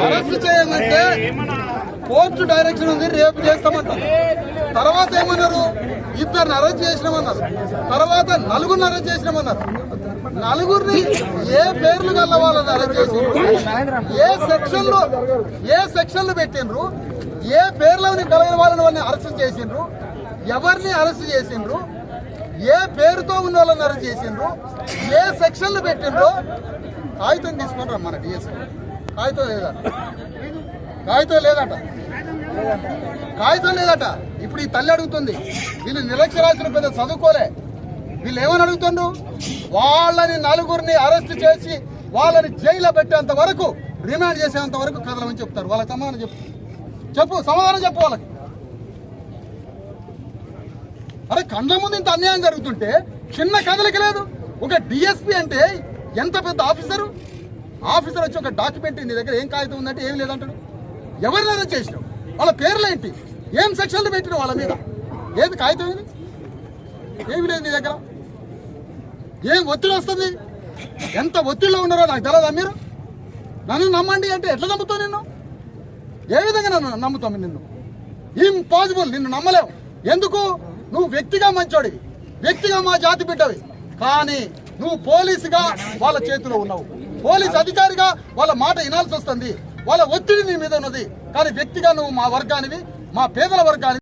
Arrest చేయమంటే court direction ఉంది, రేపు చేస్తామంటారు. తర్వాత ఏమన్నారు, ఇద్దరిని అరెస్ట్ చేసినామన్నారు. తర్వాత నలుగురిని అరెస్ట్ చేసినామన్నారు. నలుగురిని ఏ పేర్లు గల్ల వాళ్ళని అరెస్ట్ చేసిండ్రు, ఏ సెక్షన్లు పెట్టిండ్రు, ఏ పేర్లని కలిగిన వాళ్ళని అరెస్ట్ చేసిండ్రు, ఎవరిని అరెస్ట్ చేసిండ్రు, ఏ పేరుతో ఉన్న వాళ్ళని అరెస్ట్ చేసిండ్రు, ఏ సెక్షన్లు పెట్టిండ్రు. కాగితం తీసుకొని రమ్మన్న డిఎస్పీ. కాగితం లేదట. ఇప్పుడు ఈ తల్లి అడుగుతుంది, వీళ్ళు నిరక్షరాస్యులు పెద్ద చదువుకోలే, వీళ్ళు ఏమని అడుగుతుండ్రు, వాళ్ళని నలుగురిని అరెస్ట్ చేసి వాళ్ళని జైల్లో పెట్టేంత వరకు, రిమాండ్ చేసేంత వరకు కదలమని చెప్తారు. వాళ్ళకి సమాధానం సమాధానం చెప్పు వాళ్ళకి. అరే కండ్ల ముందు ఇంత అన్యాయం జరుగుతుంటే చిన్న కదలిక లేదు. ఒక డిఎస్పీ అంటే ఎంత పెద్ద ఆఫీసర్ వచ్చి ఒక డాక్యుమెంట్ నీ దగ్గర ఏం కాగితం ఉందంటే ఏం లేదంటాడు. ఎవరిని అరెస్ట్ చేసినావు, వాళ్ళ పేర్లేంటి, ఏం సెక్షన్లు పెట్టినావు వాళ్ళ మీద, ఏది కాగితం ఇది, ఏమి లేదు నీ దగ్గర. ఏం ఒత్తిడి వస్తుంది, ఎంత ఒత్తిడిలో ఉన్నారో నాకు తెలియదా. మీరు నన్ను నమ్మండి అంటే ఎట్లా నమ్ముతావు, నిన్ను ఏ విధంగా నమ్ముతాము? నిన్ను ఇంపాసిబుల్, నిన్ను నమ్మలేవు. ఎందుకు? నువ్వు వ్యక్తిగా మంచోడివి, వ్యక్తిగా మా జాతి బిడ్డవి, కానీ నువ్వు పోలీసుగా వాళ్ళ చేతిలో ఉన్నావు. పోలీస్ అధికారిగా వాళ్ళ మాట వినాల్సి వస్తుంది, వాళ్ళ ఒత్తిడి నీ మీద ఉన్నది. కానీ వ్యక్తిగా నువ్వు మా వర్గానివి, మా పేదల వర్గానివి.